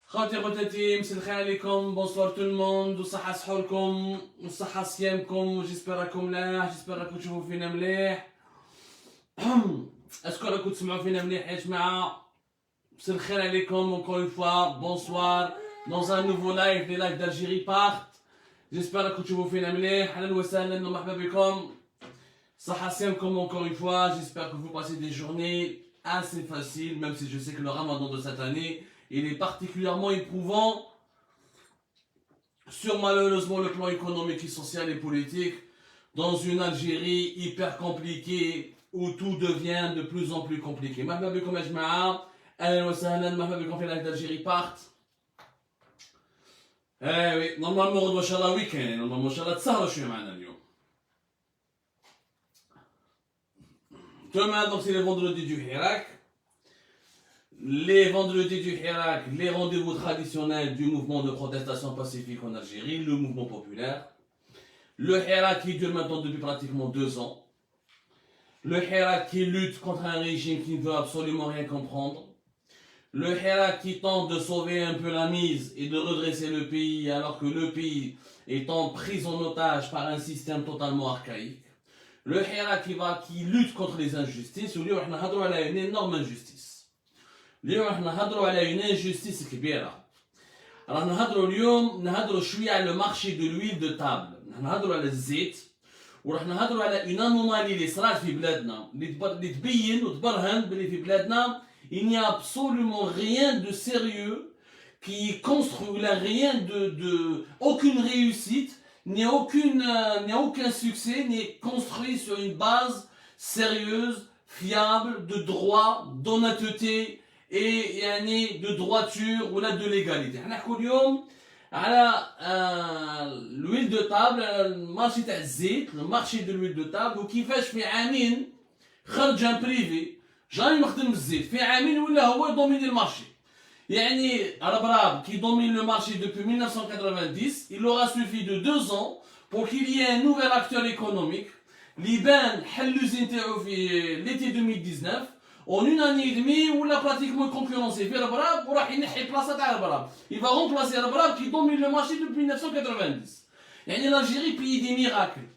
خواتي خواتاتي مساء الخير عليكم بونسوار تو الموند وصحة سحوركم وصحة صيامكم وجيسبر راكم ملاح جيسبر راكم تشوفوا فينا مليح اسكو راكم تسمعوا فينا مليح يا جماعة مساء الخير عليكم encore une fois bonsoir dans un nouveau live les lives d'Algérie partent j'espère راكم تشوفوا فينا مليح اهلا وسهلا ومرحبا بكم صحة صيامكم encore une fois j'espère que vous passez des journées assez faciles même si je sais que le ramadan de cette année il est particulièrement éprouvant sur malheureusement le plan économique et social et politique dans une Algérie hyper compliquée où tout devient de plus en plus compliqué. مرحبا بكم يا جماعة أهلا وسهلا مرحبا بكم في لايف d'Algérie part. oui, normalement غدوة إن شاء الله ويكند normalement إن شاء الله تسهروا شوية معنا اليوم. Demain donc c'est le vendredi du Hirak. Les vendredis du Hirak, les rendez-vous traditionnels du mouvement de protestation pacifique en Algérie, le mouvement populaire. Le Hirak qui dure maintenant depuis pratiquement 2 ans. Le Hirak qui lutte contre un régime qui ne veut absolument rien comprendre. Le Hirak qui tente de sauver un peu la mise et de redresser le pays alors que le pays est en prise en otage par un système totalement archaïque. Le Hirak qui lutte contre les injustices. Aujourd'hui, on a une énorme injustice. اليوم راح نهضروا على une injustice كبيرة. راح نهضروا اليوم نهضروا شوية على المارشي دو لويل دو تابل، راح نهضروا على الزيت وراح نهضروا على une anomalie اللي صرات في بلادنا اللي تبين وتبرهن باللي في بلادنا il n'y a absolument rien de sérieux qui construit ou là rien de aucune réussite ni aucun succès n'est construit sur une base sérieuse, fiable, de droit, d'honnêteté et يعني de droiture ولا de légalité. حنحكوا اليوم على l'huile de table المارشي تاع الزيت المارشي دو l'huile de table وكيفاش في عامين خرج ان بريفي جاي مخدم الزيت في عامين ولا هو دوميني المارشي. يعني ربراب qui domine le marché depuis 1990 il aura suffi de 2 ans pour qu'il y ait un nouvel acteur économique اللي بان حل لوزين تاعو في l'été 2019 en une année et demie où il a pratiquement concurrencé في ربراب وراح ينحي بلاصه تاع ربراب. Il va remplacer ربراب qui domine le marché depuis 1990. يعني l'Algérie pays des miracles.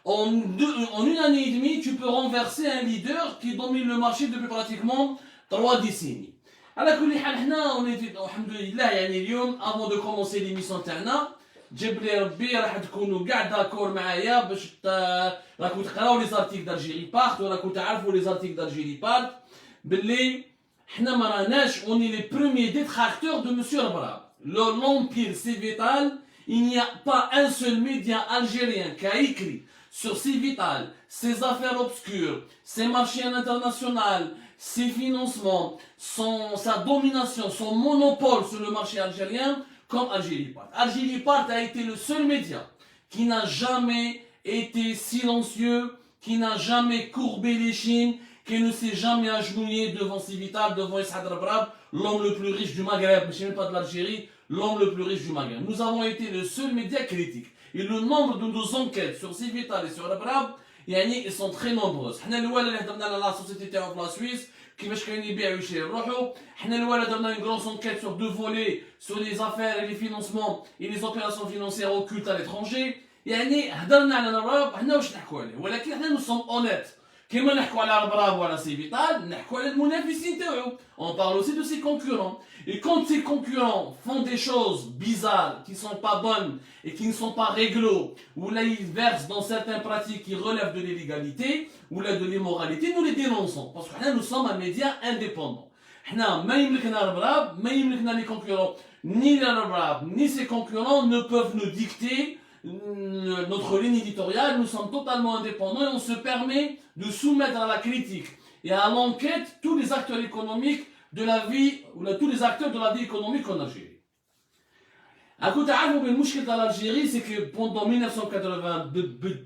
En une année et demie tu peux renverser un leader qui domine le marché depuis pratiquement 3 décennies. على كل حال حنا الحمد لله يعني اليوم avant de commencer l'émission تاعنا جاب لي ربي راح تكونوا كاع داكور معايا باش راكم تقراو لي زارتيكل دالجيري بارت وراكم تعرفوا لي زارتيكل دالجيري بارت باللي حنا ما راناش اوني لي بروميير ديتراكتور دو مسيو ربراب. L'empire Civital, il n'y a pas un seul média algérien qui a écrit sur Civital, ses affaires obscures, ses marchés internationaux, ses financements, sa domination, son monopole sur le marché algérien comme Algérie Part. Algérie Part a été le seul média qui n'a jamais été silencieux, qui n'a jamais courbé l'échine, qui ne s'est jamais agenouillé devant Civital, devant Issad Rabrab, l'homme le plus riche du Maghreb, mais je ne pas de l'Algérie, l'homme le plus riche du Maghreb. Nous avons été le seul média critique. Et le nombre de nos enquêtes sur Civital et sur Rabrab, ils sont très nombreuses. حنا الأولى اللي هضرنا على لا سوسيتي تاعو في لا سويس كيفاش كاين يبيعوا ويشريوا روحو. حنا الأولى درنا une grosse enquête sur 2 volets sur les affaires et les financements et les opérations financières occultes à l'étranger. يعني هضرنا على ربراب حنا واش نحكوا عليه ولكن حنا nous sommes honnêtes. كيما نحكوا على ربراب ولا سيفيتال نحكوا على المنافسين تاعو. On parle aussi de ses concurrents. Et quand ces concurrents font des choses bizarres, qui ne sont pas bonnes et qui ne sont pas réglo, ou là ils versent dans certaines pratiques qui relèvent de l'illégalité, ou là de l'immoralité, nous les dénonçons. Parce que nous sommes un média indépendant. ما يملكنا ربراب ما يملكنا les concurrents. Ni la ربراب ni ses concurrents ne peuvent nous dicter notre ligne éditoriale. Nous sommes totalement indépendants et on se permet de soumettre à la critique et à l'enquête tous les acteurs économiques de la vie ou tous les acteurs de la vie économique en Algérie. راكم تعرفوا بالمشكل تاع l'Algérie c'est que pendant 1980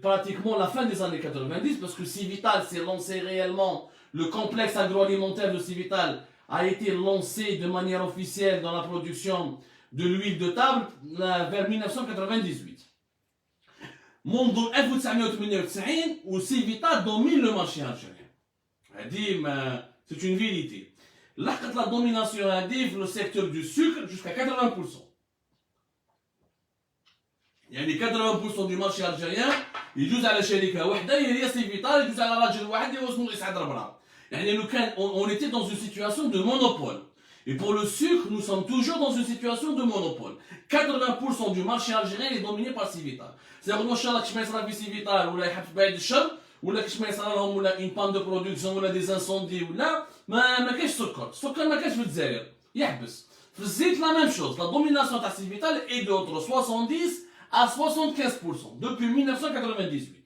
pratiquement la fin des années 90 parce que Civital s'est lancé réellement, le complexe agroalimentaire de Civital a été lancé de manière officielle dans la production de l'huile de table vers 1998. منذ 1998 où Civital domine le marché algérien. C'est une vérité. لحقت لا دوميناسيون هذه في لو سيكتور دو سكر جوسكا 80%. يعني 80% دو مارشي الجيريان يجوز على شركه واحده هي سيفيتال، يجوز على راجل واحد اللي هو اسمه اسعد ربرا. يعني لو كان on était dans une situation de monopole. Et pour le sucre, nous sommes toujours dans une situation de monopole. 80% du marché algérien est dominé par Civital. C'est-à-dire que Inch'Allah, كش ما يصرا في Civital ولا يحب بعد الشر ولا كش ما يصرا لهم ولا une panne de production ولا des incendies ولا ما كاينش سكر. السكر ما كاينش في الجزائر يحبس. في الزيت لا ميم شوز. La domination تاع Civital est de entre 70 à 75% depuis 1998.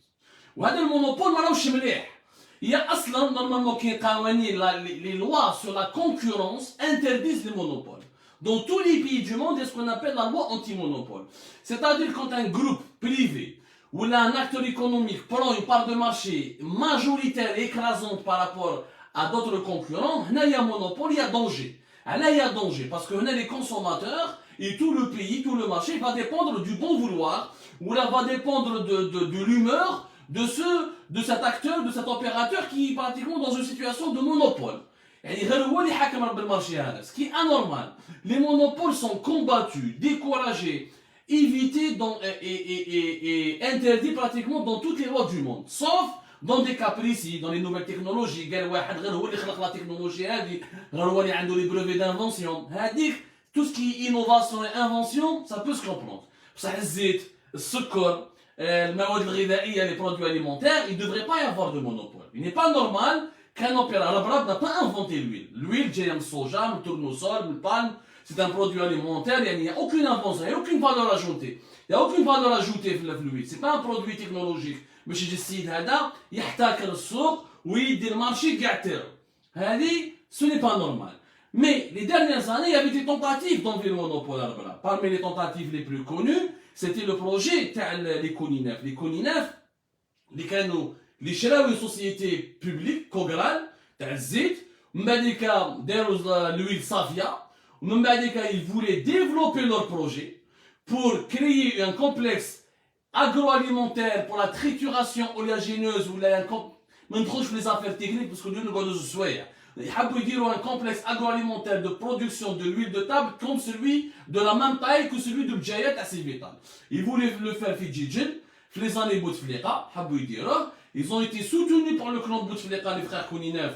وهذا المونوبول ما راهوش مليح. Il y a أصلا normalement كاين قوانين les lois sur la concurrence interdisent les monopoles. Dans tous les pays du monde, il y a ce qu'on appelle la loi anti-monopole. C'est-à-dire quand un groupe privé ou un acteur économique prend une part de marché majoritaire et écrasante par rapport à d'autres concurrents, il y a monopole, il y a danger. Là, il y a danger parce que les consommateurs et tout le pays, tout le marché va dépendre du bon vouloir ou là va dépendre de l'humeur de cet acteur, de cet opérateur qui est pratiquement dans une situation de monopole. Ce qui est anormal. Les monopoles sont combattus, découragés, évités et interdits pratiquement dans toutes les lois du monde. Sauf dans des cas précis, dans les nouvelles technologies. La technologie, les brevets d'invention. Tout ce qui est innovation et invention, ça peut se comprendre. Le sucre, les produits alimentaires, il ne devrait pas y avoir de monopole. Il n'est pas normal qu'un opérateur n'a pas inventé l'huile. L'huile, le soja, le tournesol, le palme, c'est un produit alimentaire, il n'y a aucune invention, il n'y a aucune valeur ajoutée. Il n'y a aucune valeur ajoutée dans l'huile. Ce n'est pas un produit technologique. Mais chez السيد هذا يحتكر السوق ويدي المارشي كاع تاعو. هذه ce n'est pas normal. Mais les dernières années, il y avait des tentatives d'enlever le monopole à Parmi les tentatives les plus connues, c'était le projet des Koninef. Les Koninef, les شراو une société publique, Kogral, تاع الزيت, ومن بعد داروا l'huile Safia, ومن بعد ils voulaient développer leur projet pour créer un complexe agroalimentaire pour la trituration oléagineuse ou ما ندخلش في les affaires techniques parce que nous نقعدوا شويه. يحبوا يديروا un complexe agroalimentaire de production de l'huile de table comme celui de la même taille que celui de Bjaya تاع Civital. Ils voulaient le faire في Djidjel, في les années Bouteflika, حبوا يديروه. Ils ont été soutenus par le clan Bouteflika, les frères Kouninef,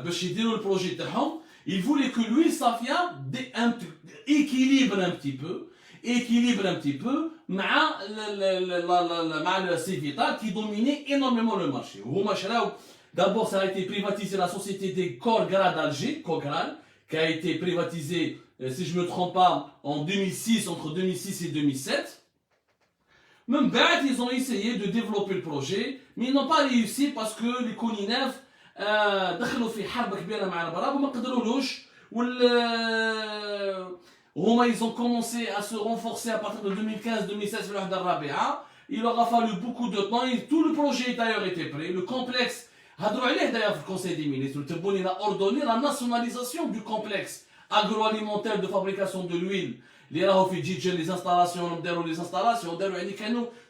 باش يديروا le projet تاعهم. Ils voulaient que l'huile Safia équilibre un petit peu مع le Civital qui dominait énormément le marché. D'abord, ça a été privatisé la société des Kogral d'Alger, Kogral, qui a été privatisée, si je ne me trompe pas, en 2006, entre 2006 et 2007. Même بعد, ils ont essayé de développer le projet, mais ils n'ont pas réussi parce que les Koninef دخلوا في حرب كبيرة مع البراب وما قدرولوش. Ils ont commencé à se renforcer à partir de 2015-2016. Il leur a fallu beaucoup de temps et tout le projet d'ailleurs était prêt. Le complexe, d'ailleurs le Conseil des ministres, le Tebboune il a ordonné la nationalisation du complexe agroalimentaire de fabrication de l'huile. Les installations,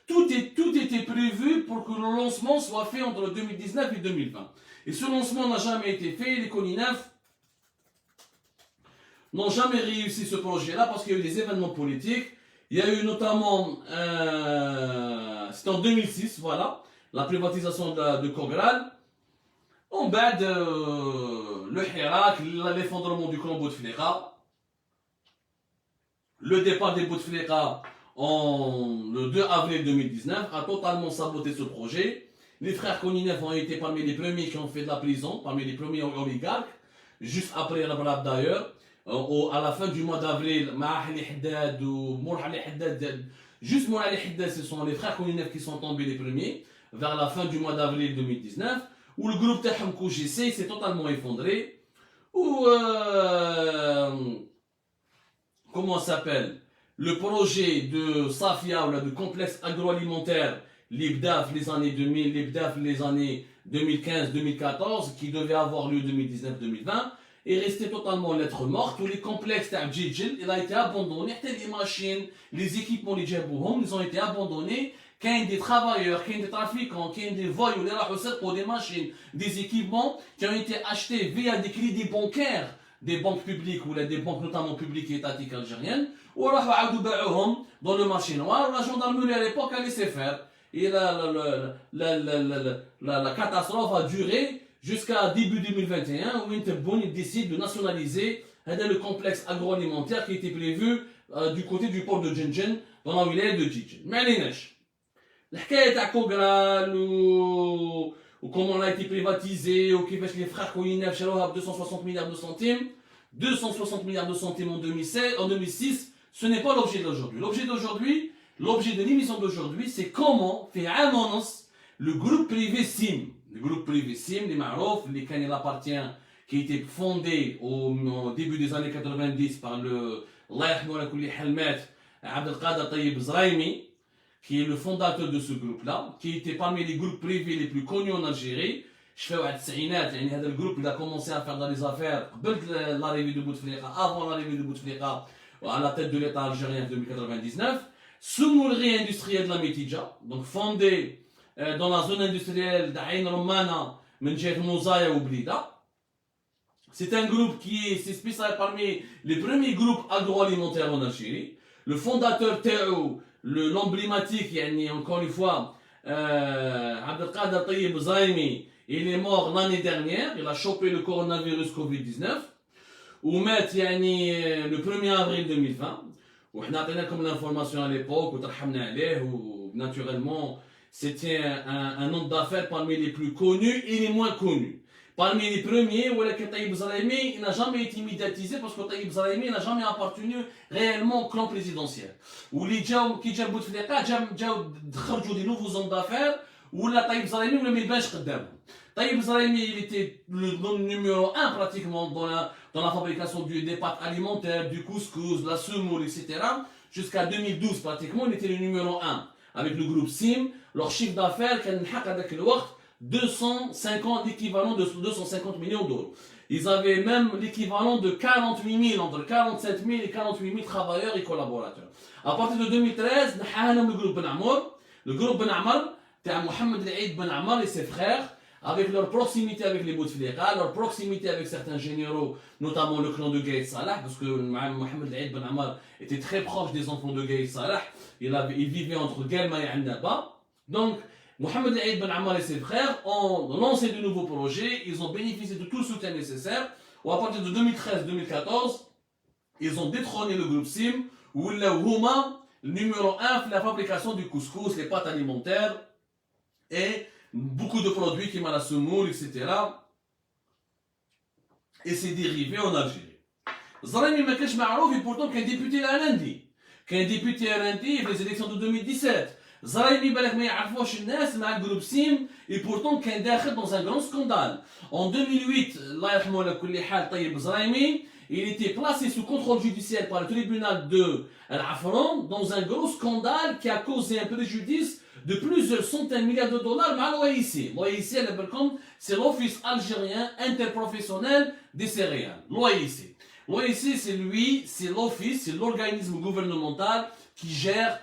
tout était prévu pour que le lancement soit fait entre 2019 et 2020. Et ce lancement n'a jamais été fait. Les Koninef n'ont jamais réussi ce projet-là parce qu'il y a eu des événements politiques. Il y a eu notamment, c'était en 2006, voilà, la privatisation de Kogral. En bas le Hirak, l'effondrement du clan Bouteflika, le départ des Bouteflika le 2 avril 2019 a totalement saboté ce projet. Les frères Koninef ont été parmi les premiers qui ont fait de la prison, parmi les premiers oligarques, juste après Rabrab d'ailleurs. À la fin du mois d'avril, juste Mourali Haddad, ce sont les frères Koninef qui sont tombés les premiers, vers la fin du mois d'avril 2019, où le groupe Taham Koujissé s'est totalement effondré, où, comment ça s'appelle, le projet de Safia, ou là, de complexe agroalimentaire, l'IBDAF les années 2000, l'IBDAF les années 2015-2014, qui devait avoir lieu 2019-2020, est resté totalement lettre morte. Tous les complexes d'Abdjidjil, il a été abandonné. Les machines, les équipements, les djabouhom, ils ont été abandonnés. Qu'il y a des travailleurs, qu'il y a des trafiquants, qu'il y a des voyous, des machines, des équipements qui ont été achetés via des crédits bancaires des banques publiques ou des banques notamment publiques et étatiques algériennes, ou dans le marché noir. La gendarmerie à l'époque a laissé faire. Et la catastrophe a duré jusqu'à début 2021 où Interboun décide de nationaliser le complexe agroalimentaire qui était prévu du côté du port de Djindjen dans la wilaya de Djidjen. Mais الحكايه تاع كوغرال وكومون لا ايتي بريفاتيزي وكيفاش لي فخار كويناف شروها ب 260 milliards de centimes 260 milliards de centimes en 2006 ce n'est pas l'objet d'aujourd'hui. L'objet de l'émission d'aujourd'hui, c'est comment faire le groupe privé SIM. Le groupe privé SIM, les Marouf, il appartient, qui a été fondé au début des années 90 par le Abdelkader Tayyib Zraimi, qui est le fondateur de ce groupe-là, qui était parmi les groupes privés les plus connus en Algérie. Le groupe il a commencé à faire dans les affaires l'arrivée de Bouteflika, avant l'arrivée de Bouteflika à la tête de l'État algérien en 2099. Soumouri industriel de la Métidja, donc fondé dans la zone industrielle d'Aïn Romana, Menjet Mouzaya ou Blida. C'est un groupe qui est spécial parmi les premiers groupes agroalimentaires en Algérie. Le fondateur Théo, l'emblématique, encore une fois, Abdelkader Tayyib Zraimi, il est mort l'année dernière, il a chopé le coronavirus Covid-19, ou met le 1er avril 2020. On a donné comme l'information à l'époque, naturellement, c'était un homme d'affaires parmi les plus connus et les moins connus. Parmi les premiers, Tayyib Zraimi n'a jamais été médiatisé parce que Tayyib Zraimi n'a jamais appartenu réellement au clan présidentiel. Ou les gens qui ont Bouteflika, ont des nouveaux hommes d'affaires, ou la Tayyib Zraimi ou le Milbench Qaddam. Tayyib Zraimi, il était le numéro 1 pratiquement dans la fabrication des pâtes alimentaires, du couscous, de la semoule, etc. Jusqu'à 2012 pratiquement, il était le numéro 1. Avec le groupe SIM, leur chiffre d'affaires, 250 l'équivalent de 250 millions d'euros. Ils avaient même l'équivalent de 48 000, entre 47 000 et 48 000 travailleurs et collaborateurs. À partir de 2013, le groupe Ben Amour, Mohamed El Aïd Ben Ammar et ses frères, avec leur proximité avec les Bouteflika, leur proximité avec certains généraux, notamment le clan de Gaïd Salah, parce que Mohamed El Aïd Ben Ammar était très proche des enfants de Gaïd Salah, il vivait entre Guelma et Annaba. Donc, Mohamed El Aïd Ben Ammar et ses frères ont lancé de nouveaux projets, ils ont bénéficié de tout le soutien nécessaire, ou à partir de 2013-2014, ils ont détrôné le groupe SIM, où le numéro 1 la fabrication du couscous, les pâtes alimentaires, et beaucoup de produits qui m'a la semoule, etc. Et c'est dérivé en Algérie. Zraimi ma كانش معروف et pourtant qu'un député à lundi. Qu'un député à lundi pour les élections de 2017. Zraimi بالك ما يعرفوش الناس مع الجروب سيم et pourtant كان داخل dans un grand scandale. En 2008, الله يرحمه على كل حال طيب زرايمي, il était placé sous contrôle judiciaire par le tribunal de Al-Afran dans un gros scandale qui a causé un préjudice de plusieurs centaines de milliards de dollars à l'OIC. L'OIC, c'est l'Office algérien interprofessionnel des céréales. L'OIC. L'OIC, c'est l'office, c'est l'organisme gouvernemental qui gère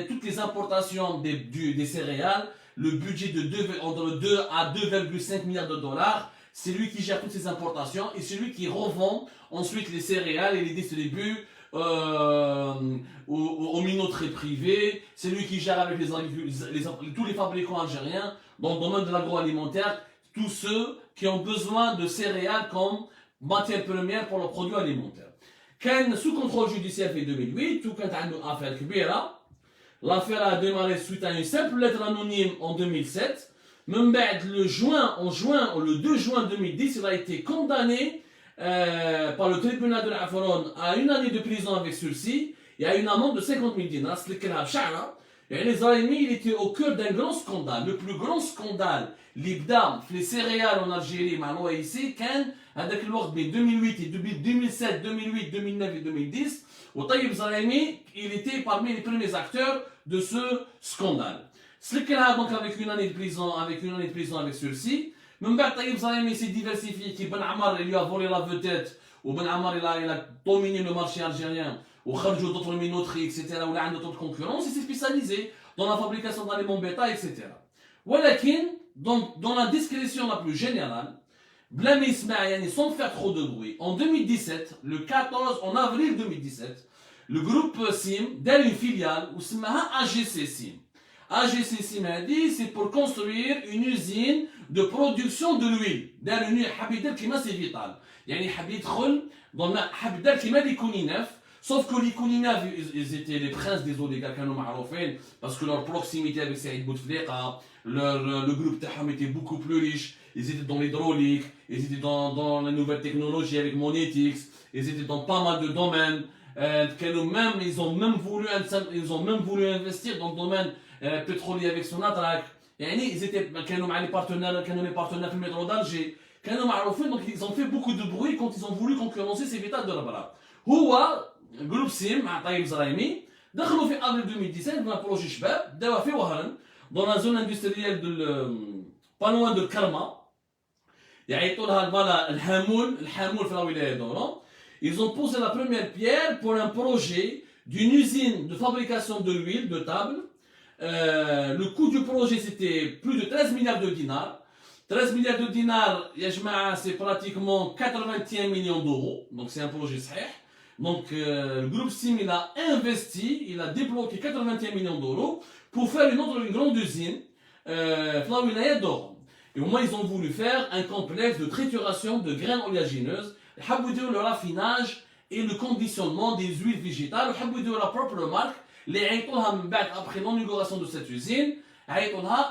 toutes les importations des céréales, le budget de entre 2 à 2,5 milliards de dollars. C'est lui qui gère toutes ces importations et c'est lui qui revend ensuite les céréales et les distribue aux minoteries privées. C'est lui qui gère avec tous les fabricants algériens dans le domaine de l'agroalimentaire, tous ceux qui ont besoin de céréales comme matière première pour leurs produits alimentaires. Quand sous contrôle judiciaire en 2008, tout quand on a affaire كبيرة, l'affaire a démarré suite à une simple lettre anonyme en 2007. Même le 2 juin 2010, il a été condamné par le tribunal de l'Afron à 1 année de prison avec sursis et à une amende de 50 000 dinars. Et les Zraimi, il était au cœur d'un grand scandale, le plus grand scandale, l'Ibdam, les céréales en Algérie, maintenant ici, avec le word 2008 et 2007, 2008, 2009 et 2010, où Tayyib Zraimi, il était parmi les premiers acteurs de ce scandale. Donc avec une année de prison avec sursis, من بعد طيب زرايمي s'est diversifié كي بن عمر il lui a volé la vedette وبن عمر il a dominé le marché algérien وخرجوا d'autres minoteries etc. ولا عنده d'autres concurrents il s'est spécialisé dans la fabrication d'aliments bétail etc. ولكن dans la discrétion la plus générale بلا ما يسمع يعني sans faire trop de bruit en 2017 le 14 en avril 2017 le groupe SIM دار une filiale وسماها AGC SIM. AGC SIM هذه c'est pour construire une usine de production de l'huile. دار une حاب يدير كيما سي فيتال يعني حاب يدخل حاب يدير كيما لي كونيناف sauf que les Kouninaf ils étaient les princes des oligarques كانوا معروفين parce que leur proximité avec Saïd Bouteflika le groupe تاعهم était beaucoup plus riche. Ils étaient dans l'hydraulique, ils étaient dans la nouvelle technologie avec Monetix, ils étaient dans pas mal de domaines. Ils ont même voulu investir dans le domaine pétrolier avec Sonatrach. Ils étaient les partenaires du métro d'Alger. Donc ils ont fait beaucoup de bruit quand ils ont voulu concurrencer ces vitales de Rabara. Houa, groupe SIM, Taïb Zraimi, دخلوا في avril 2017 dans un projet شباب داوا في وهران dans la zone industrielle de pas loin de Karma. يعيطوا لها البلا الحامول في الولاية دوران. Ils ont posé la première pierre pour un projet d'une usine de fabrication de l'huile de table. Le coût du projet c'était plus de 13 milliards de dinars. 13 milliards de dinars, c'est pratiquement 81 millions d'euros. Donc c'est un projet صحيح. Donc le groupe SIM il a investi, il a débloqué 81 millions d'euros pour faire une grande usine في الولاية دوران. Et au moins, ils ont voulu faire un complexe de trituration de graines oléagineuses, le raffinage et le conditionnement des huiles végétales, la propre marque, après l'inauguration de cette usine,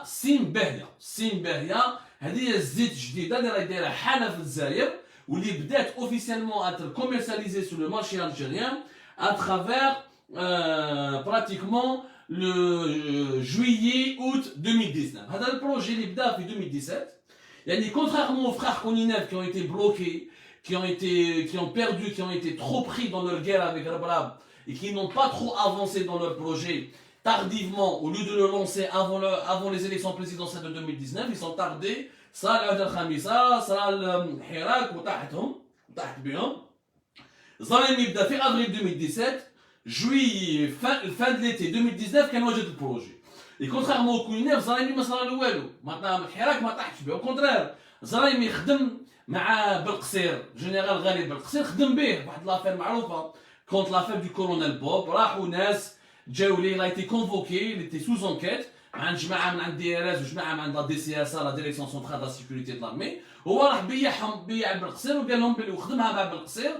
SIM Behia. SIM Behia, هذه الزيت جديدة اللي راهي دايرة حالة في الجزائر واللي بدات officiellement être commercialisée sur le marché algérien à travers pratiquement le juillet-août 2019. هذا البروجي اللي بدا في 2017 يعني contrairement aux frères Kouninef qui ont été bloqués, qui ont perdu, qui ont été trop pris dans leur guerre avec Rabrab et qui n'ont pas trop avancé dans leur projet tardivement au lieu de le lancer avant les élections présidentielles de 2019, ils sont tardés. صار العهد الخامسة صار الحراك وطاحتهم طاحت بهم. زرايمي يبدا في افريل 2017 juillet, fin de l'été 2019 كان واجد البروجي. Et contrairement au Kouninef, زرايمي ما صار له والو، الحراك ما طاحش به، au contraire زرايمي خدم مع بالقصير، جنرال غالي بالقصير خدم به واحد لافير معروفة، كونت لافير du colonel Bob، راحوا ناس جاو ليه، il a été convoqué, il était sous enquête. مع جماعه من عند دي ار اس وجماعه من عند لا دي سي اس لا ديريكسيون سونترال دا سيكوريتي د لارمي. هو راح بيع بالقصير وقال لهم بلي وخدمها مع بالقصير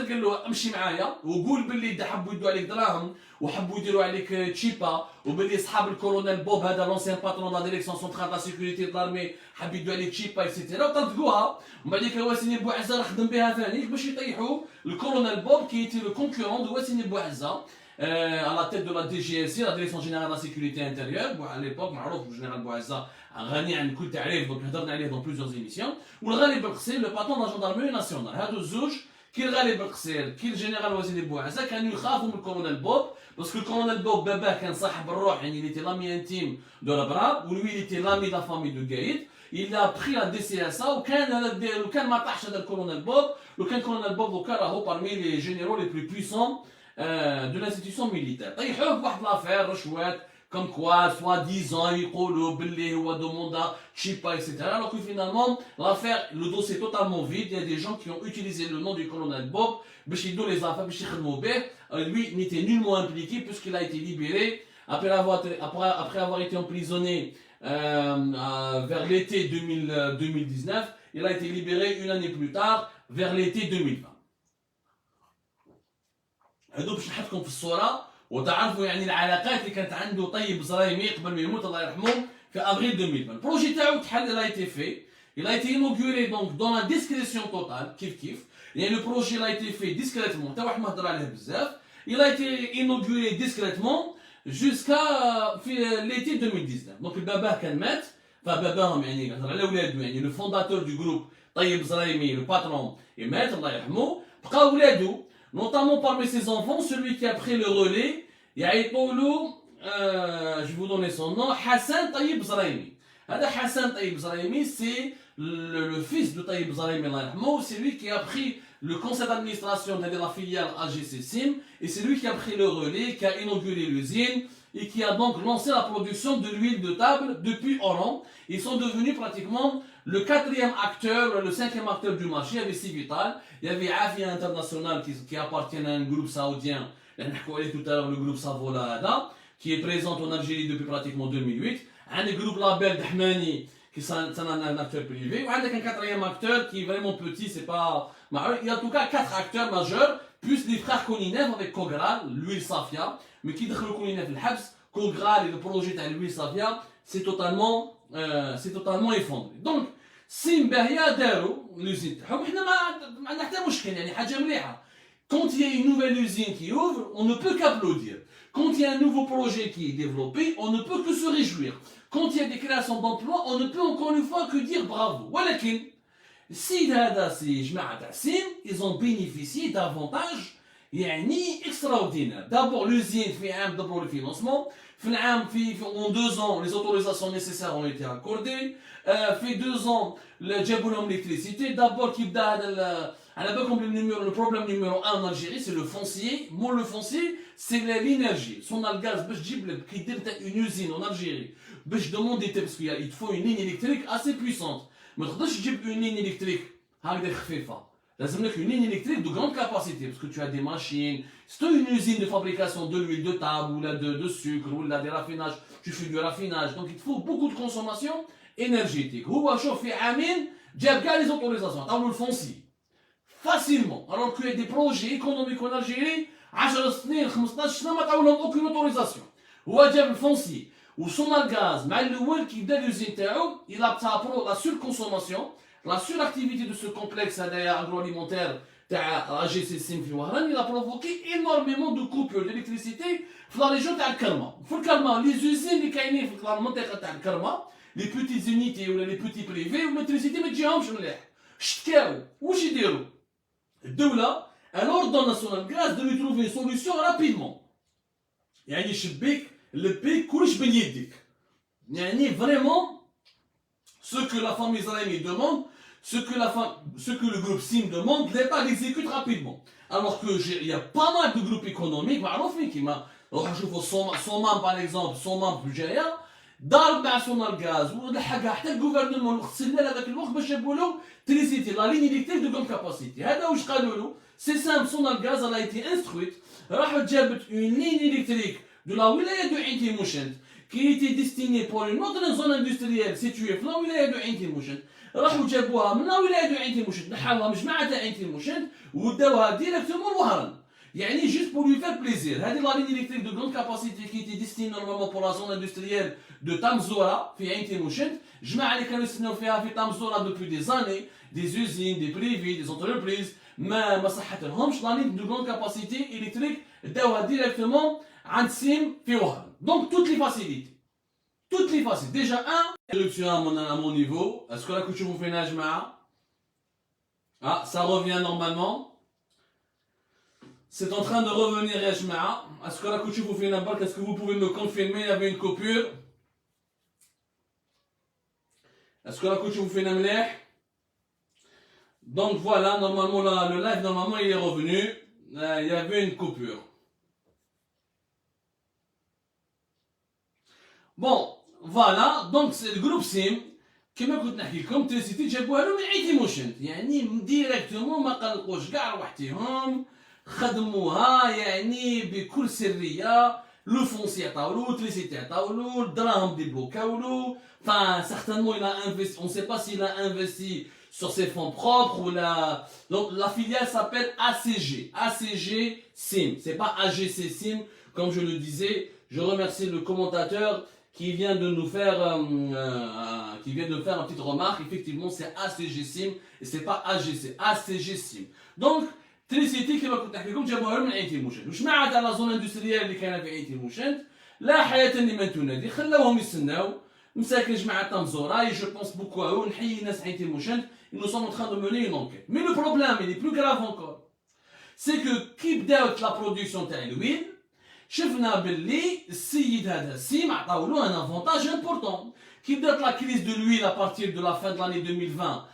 قال له امشي معايا وقول بلي حبوا يدوا عليك دراهم وحبوا يديروا عليك تشيبا وبلي صحاب الكولونيل بوب هذا لونسيان باترون لا ديريكسيون سونترال دا سيكوريتي د لارمي حب يدوا عليك تشيبا اكسيتيرا وطلقوها. ومن بعد واسيني بوعزه راح خدم بها ثاني باش يطيحوا الكولونيل بوب كي يتي لو كونكورون دو واسيني بوعزه à la tête de la DGSI, la Direction Générale de la Sécurité Intérieure. À l'époque, le général Bouazza a gagné un coup de tarif, donc on a dans plusieurs émissions. Ou le Ghali Belqsir, le patron de la gendarmerie nationale. هادو الزوج كي الغالي بالقصير كي الجنرال وزير بوعزة كانوا يخافوا من الكولونيل بوب باسكو الكولونيل بوب باباه كان صاحب الروح يعني il était l'ami intime de Rabrab ou lui il était l'ami de la famille de Gaïd. Il a pris la DCSA وكان ما طاحش هذا الكولونيل بوب وكان الكولونيل بوب وكان راهو parmi les généraux les plus puissants de l'institution militaire. طيحوه بواحد لافير رشوات comme quoi soi-disant يقولوا باللي هو demanda Chipa etc. Alors que finalement l'affaire, le dossier est totalement vide. Il y a des gens qui ont utilisé le nom du colonel Bob باش يدوا les affaires باش يخدموا به. Lui n'était nullement impliqué puisqu'il a été libéré après avoir été emprisonné vers l'été 2019. Il a été libéré une année plus tard vers l'été 2020. هادو باش نحطكم في الصوره وتعرفوا يعني العلاقات اللي كانت عنده طيب زرايمي قبل ما يموت الله يرحمه في افريل 2020. البروجي تاعو تحل لا ايتي في il a été inauguré donc dans la discrétion totale كيف يعني le projet il a été fait discrètement تا واحد ما هضر عليه بزاف. Il a été inauguré discrètement jusqu'à في l'été 2019. donc باباه كان مات فباباهم يعني هضر على ولادو يعني le fondateur du groupe طيب زرايمي le patron مات الله يرحمه. بقى ولادو notamment parmi ses enfants, celui qui a pris le relais, je vais vous donner son nom, Hassan Taïb Zraimi. Hassan Taïb Zraimi, c'est le fils de Taïb Zalimi, c'est lui qui a pris le conseil d'administration de la filiale AGC SIM, et c'est lui qui a pris le relais, qui a inauguré l'usine, et qui a donc lancé la production de l'huile de table depuis Oran. Ils sont devenus pratiquement le quatrième acteur, le cinquième acteur du marché. Il y avait Civital, il y avait Afia International qui appartient à un groupe saoudien, tout à l'heure le groupe Savola, qui est présent en Algérie depuis pratiquement 2008. Un groupe label d'Ahmani, qui est un acteur privé. Et un quatrième acteur qui est vraiment petit, c'est pas... Il y a en tout cas 4 acteurs majeurs, plus les frères Koninev avec Kogral, l'huile Safia. Mais qui دخلوا Koninev في الحبس, Kogral et le projet de l'huile Safia, c'est totalement effondré. Donc, SIM باهية داروا l'usine تاعهم, احنا ما عندنا حتى مشكل, يعني حاجة مليحة. Quand il y a une nouvelle usine qui ouvre, on ne peut qu'applaudir. Quand il y a un nouveau projet qui est développé, on ne peut que se réjouir. Quand il y a des créations d'emplois, on ne peut encore une fois que dire bravo. ولكن السيد هذا سي جماعة تاع SIM, ils ont bénéficié d'avantages يعني extraordinaire. D'abord, l'usine fait un d'abord le financement. En 2 ans, les autorisations nécessaires ont été accordées. Fait 2 ans, le djaboulom l'électricité. D'abord, qui le problème numéro 1 en Algérie, c'est le foncier. Moi, le foncier, c'est l'énergie. Son gaz, qui une usine en Algérie. Je demande parce qu'il faut une ligne électrique assez puissante. Mais une ligne électrique, c'est une ligne électrique de grande capacité, parce que tu as des machines. C'est une usine de fabrication de l'huile de table, ou de sucre, ou des raffinages. Tu fais du raffinage. Donc il te faut beaucoup de consommation énergétique. Ou à chauffer Amin, j'ai les autorisations. Tu as le foncier. Facilement. Alors qu'il y a des projets économiques en Algérie, 10 سنين 15 سنة ما تعاونهم aucune autorisation. هو جاب الفونسي وصلنا الغاز مع الاول كي بدا l'usine تاعو, il a la surconsommation. La suractivité de ce complexe agroalimentaire de AGC SIM في وهران, il a provoqué énormément de coupures d'électricité dans la région de Kerma. Pour Kerma, les usines اللي كاينين في المنطقة تاع Kerma, les petites unités ou les petits privés, l'électricité ما تجيهمش مليح. شتكاو واش يديروا؟ الدولة elle ordonne à son gaz de lui trouver une solution rapidement. يعني شبيك البي كلش بين يديك. يعني vraiment ce que la famille Zalimi demande, ce que le groupe SIM demande, l'État l'exécute rapidement. Alors qu'il y a pas mal de groupes économiques, qui Somam par exemple, Somam Bulgaria, ضارب مع سونا الغاز ولحقها حتى الجوفرنمون وغسل هذاك الوقت باش جابوا له تريسيتي لا لين الكتريك دو كوم كاباسيتي. هذا واش قالوا له؟ سي سامبل, سونا الغاز الا ايتي انسترويت, راحوا جابت اون لين الكتريك دو لا ولايه دو عين تيموشنت qui était destinée pour une autre zone industrielle située في الولايه دو عين تيموشنت. راحوا جابوها من الولايه دو عين تيموشنت, نحاوها مجمعه تاع عين تيموشنت وداوها ديريكتومون لوهران. يعني juste pour lui faire plaisir. هذه la ligne électrique de grande capacité qui était destinée normalement pour la zone industrielle de Tamzoura في عين تيموشنت, جماعه اللي كانوا يستناو فيها في Tamzoura depuis des années, des usines, des privés, des entreprises, ما صحتلهمش. la ligne de grande capacité électrique داوها ديريكتومون عند SIM في وهران. Donc toutes les facilités. Toutes les facilités. Déjà éruption à mon niveau. Est-ce que la couture vous fait nage ma? Ah, ça revient normalement. C'est en train de revenir Yajma'a. Est-ce que la couture vous fait nage? Est-ce que vous pouvez me confirmer? Il y avait une coupure. Est-ce que la couture vous fait nage? Donc voilà, normalement le live normalement il est revenu. Il y avait une coupure. Bon, voilà, donc c'est le groupe SIM كما كنت نحكي لكم تريسيتي جابوها له من عين تيموشنت. يعني ديريكتومون ما قلقوش كاع روحتيهم, خدموها يعني بكل سريه. لو فونسي عطاولو, تريسيتي عطاولو, الدراهم ديبلوكاولو. Enfin, certainement il a investi, on ne sait pas s'il a investi sur ses fonds propres ou la... Donc la filiale s'appelle ACG, ACG SIM, c'est pas AGC SIM comme je le disais. Je remercie le commentateur qui vient de nous faire une petite remarque. Effectivement, c'est ACG SIM et c'est pas AGC, ACG SIM. Donc, تريسيتي كما كنت نحكي لكم جابوها من عين تيموشنت. وش معناتها على زون اندستريال اللي كاينه في عين تيموشنت؟ لا حياة لمن تنادي, خلاوهم يستناو. مساكن جماعة تمزوراي, je pense beaucoup à eux, نحيي ناس عين تيموشنت, ils nous sont en train de mener une enquête. Mais le problème, il est plus grave encore. C'est que كي بداوت la production تاع الويل, شفنا باللي السيد هذا SIM عطاولو ان افونتاج امبورطون. Qui بدات la crise de l'huile à partir de la fin de l'année 2020,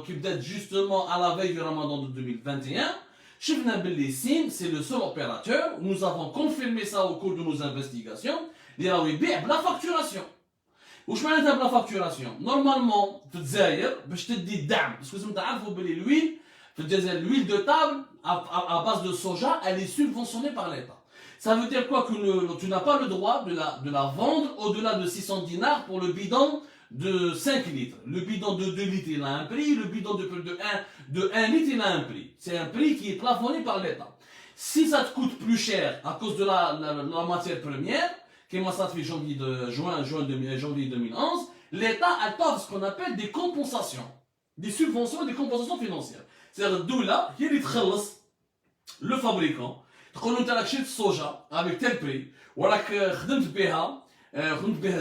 qui بدات justement à la veille du Ramadan de 2021. شفنا باللي سين c'est le seul opérateur. Nous avons confirmé ça au cours de nos investigations. اللي راهو يبيع بلا فاكتوراسيون. واش معناتها بلا فاكتوراسيون؟ نورمالمون في الجزائر باش تدي الدعم، باسكو لازم تعرفوا باللي الويل في الجزائر l'huile de table à base de soja, elle est subventionnée par l'État. Ça veut dire quoi? Que tu n'as pas le droit de la vendre au-delà de 600 dinars pour le bidon de 5 litres. Le bidon de 2 litres, il a un prix. Le bidon de 1 litre, il a un prix. C'est un prix qui est plafonné par l'État. Si ça te coûte plus cher à cause de la matière première, qui est ça fait janvier 2011, l'État t'offre ce qu'on appelle des compensations. Des subventions et des compensations financières. C'est-à-dire doula, qui est le fabricant. تقول له انت راك شريت الصوجا avec tel prix وراك خدمت بها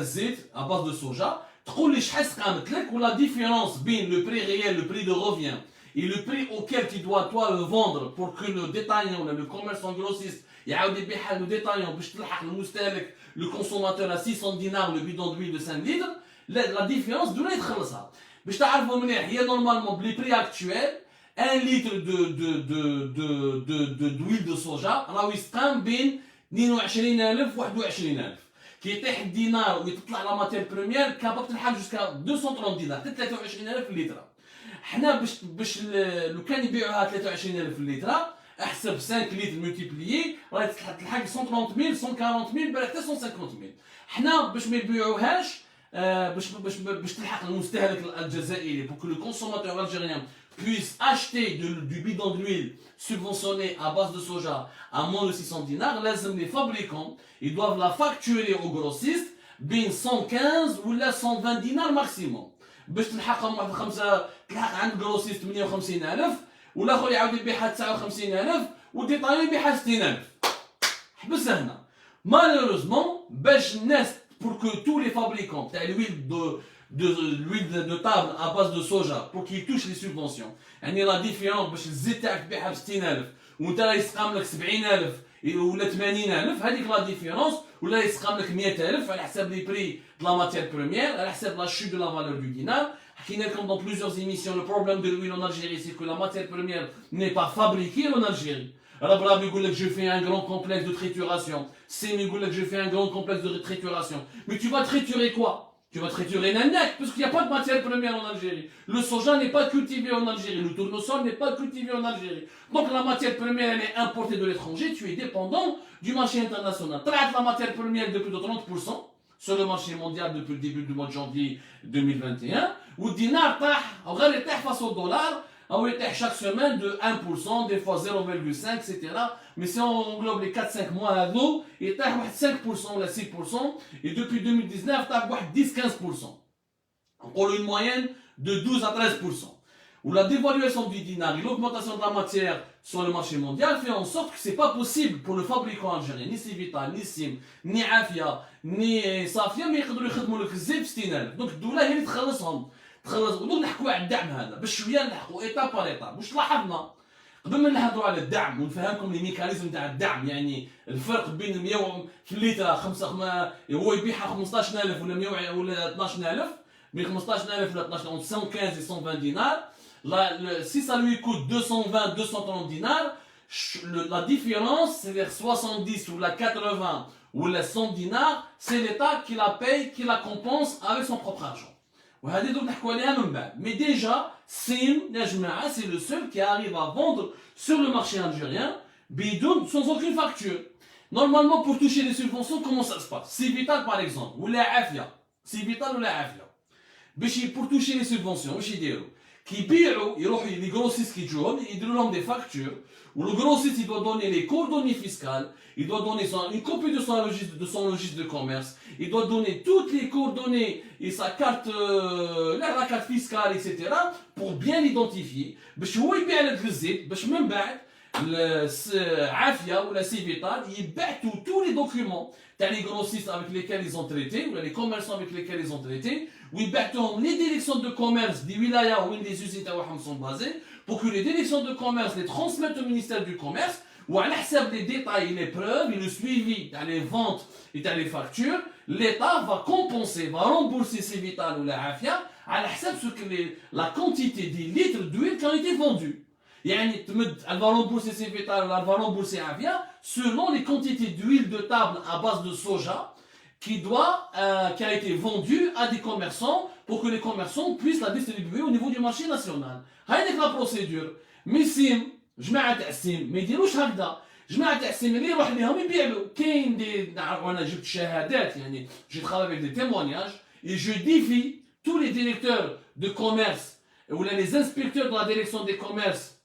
الزيت à base de soja. تقول لي شحال قامت لك ولا ديفيرونس بين le prix réel, le prix de revient et le prix auquel tu dois toi le vendre pour que le détaillant ou le commerçant grossiste يعاود يبيعها le détaillant باش تلحق المستهلك le consommateur à 600 dinars le bidon d'huile de 5 litres. La différence دون يتخلصها باش تعرفوا مليح. هي نورمالمون بلي بري اكتويل 1 litre d'huile de soja راهو يستقام بين 22000 و 21000. كي يطيح الدينار ويطلع لا ماتير بروميير كاباب تلحق جوسكا 230 دينار حتى 23000 لتر. حنا باش لو كان يبيعوها 23000 لتر احسب 5 لتر ملتيبليي راهي تلحق 130000 140000 بل حتى 150000. حنا باش ما يبيعوهاش باش تلحق المستهلك الجزائري pour que le consommateur algérien puisse acheter du bidon d'huile subventionné à base de soja à moins de 600 dinars, les fabricants ils doivent la facturer aux grossistes بين 115 ou 120 dinars maximum. باش تلحقهم واحد خمسه تلحق عند grossiste 58000 والاخر يعاود يبيعها 59000 والديطايو يبيعها 60000. حبسها هنا. Malheureusement باش الناس pour que tous les fabricants تاع l'huile de table à base de soja pour qu'ils touchent les subventions. يعني la différence باش الزيت تاعك تبيعها ب 60000 وانت راه يسقام لك 70000 ولا 80000 هذيك لا ديفيرونس ولا يسقام لك 100000 على حساب لي بري de la matière première على حساب la chute de la valeur du dinar. حكينا لكم dans plusieurs émissions le problème de l'huile en Algérie c'est que la matière première n'est pas fabriquée en Algérie. Rabrab يقول لك je fais un grand complexe de trituration. Sim يقول لك je fais un grand complexe de trituration. Mais tu vas triturer quoi? Tu vas triturer l'anac, parce qu'il n'y a pas de matière première en Algérie. Le soja n'est pas cultivé en Algérie, le tournesol n'est pas cultivé en Algérie. Donc la matière première, elle est importée de l'étranger, tu es dépendant du marché international. Traite la matière première de plus de 30% sur le marché mondial depuis le début du mois de janvier 2021, où le dinar est face au dollar, chaque semaine de 1%, des fois 0,5, etc. Mais si on englobe les 4-5 mois à l'eau, il est à 5% ou à 6%. Et depuis 2019, il est à 10-15%. On a une moyenne de 12 à 13%. Où la dévaluation du dinar et l'augmentation de la matière sur le marché mondial fait en sorte que ce n'est pas possible pour le fabricant algérien, ni Civital, ni Sim, ni Afia, ni Safia, mais ils peuvent يخدموا لك الزيت ب 60000. Donc الدولة هي اللي تخلصهم. ودوك نحكوا على الدعم هذا بشويه نلحقوا ايطاب بار ايطاب. واش لاحظنا قبل ما نهضروا على الدعم ونفهمكم لي ميكانيزم تاع الدعم يعني الفرق بين 100 في الليتر هو يبيعها 15000 ولا 100 ولا 12000 من 15000 ولا 12000 115 et 120 dinars. Si ça lui coûte 220 230 dinars, la différence c'est vers 70 ou la 80 ou la 100 dinars, c'est l'État qui la paye, qui la compense avec son propre argent. Mais déjà, Sim, c'est le seul qui arrive à vendre sur le marché algérien sans aucune facture. Normalement, pour toucher les subventions, comment ça se passe? Civital par exemple, ou la Afia. Civital ou la Afia. Pour toucher les subventions, qui payent, les grossistes qui jouent, ils donnent des factures, où le grossiste il doit donner les coordonnées fiscales, il doit donner une copie de son registre de commerce, il doit donner toutes les coordonnées et sa carte, la carte fiscale, etc. pour bien l'identifier. باش هو يبيع لك الزيت باش من بعد عافية ولا Civital يبيع tous les documents تاع les grossistes avec lesquels ils ont traité ou les commerçants avec lesquels ils ont traité ويبعثوهم les directions de commerce des wilayas où les usines تاعهم sont basées pour que les directions de commerce les transmettent au ministère du commerce ou à l'hsab les détails et les preuves et le suivi dans les ventes et dans les factures, l'État va compenser, va rembourser Civital ou la Afia à l'hsab la quantité des litres d'huile qui ont été vendus. Elle va rembourser Civital ou elle va rembourser Afia selon les quantités d'huile de table à base de soja qui a été vendue à des commerçants pour que les commerçants puissent la distribuer au niveau du marché national. C'est la procédure. Mais si جماعة تاع السيم ما يديروش هكذا، جماعة تاع السيم اللي يروح ليهم يبيعوا. كاين انا جبت شهادات يعني j'ai travaillé avec des témoignages et je défie tous les directeurs de commerce ou les inspecteurs de la direction des commerces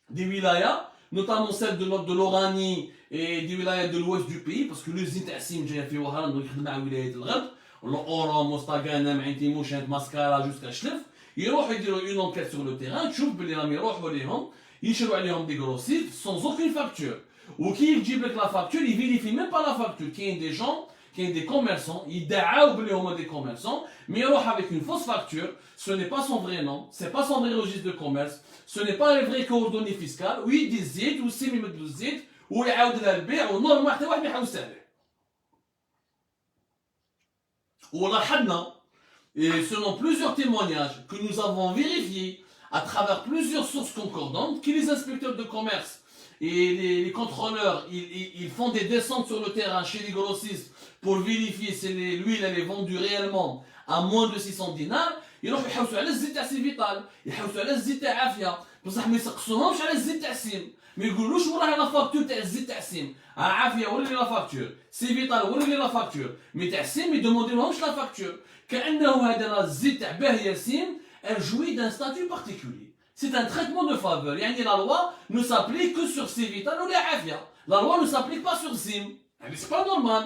des wilayas, notamment celles de l'Oranie et des wilayas de l'ouest du pays, parce que l'usine تاع السيم جايه في وهران ويخدم مع ولاية الغرب، الأورا مستقانا مع تيموشان ماسكارا جوسكا شلف، يروحوا يديروا une enquête sur le terrain، تشوف بلي راهم يروحوا ليهم يشروا عليهم des grossistes sans aucune facture. Ou qui يجيب لك la facture, il vérifie même pas la facture. Qu'il y a des gens, qu'il y a des commerçants, ils دعاوا بلي هما des commerçants, mais ils يروح avec une fausse facture. Ce n'est pas son vrai nom, c'est pas son vrai registre de commerce, ce n'est pas les vraies coordonnées fiscales. Oui, des زيت والسيم يمدوا الزيت ويعاود لها البيع ونورمال حتى واحد ما يحوس عليه. ولاحظنا et selon plusieurs témoignages que nous avons vérifiés à travers plusieurs sources concordantes, que les inspecteurs de commerce et les contrôleurs, ils font des descentes sur le terrain chez les grossistes pour vérifier si l'huile elle est vendue réellement à moins de 600 dinars. يروحوا يحوسوا على الزيت تاع سيفيتال، يحوسوا على الزيت تاع عافيه، بصح ما يسقسوهمش على الزيت تاع سيم، ما يقولوش وراهي لا فاكتور تاع الزيت تاع سيم، عافيه وري لي لا فاكتور، سيفيتال وري لي لا فاكتور، مي تاع سيم ما يدومونديلهمش لا فاكتور، كانه هذا الزيت تاع باهيه سيم elle jouit d'un statut particulier. C'est un traitement de faveur. La loi ne s'applique que sur Civital ou les Afia. La loi ne s'applique pas sur Sim. C'est pas normal.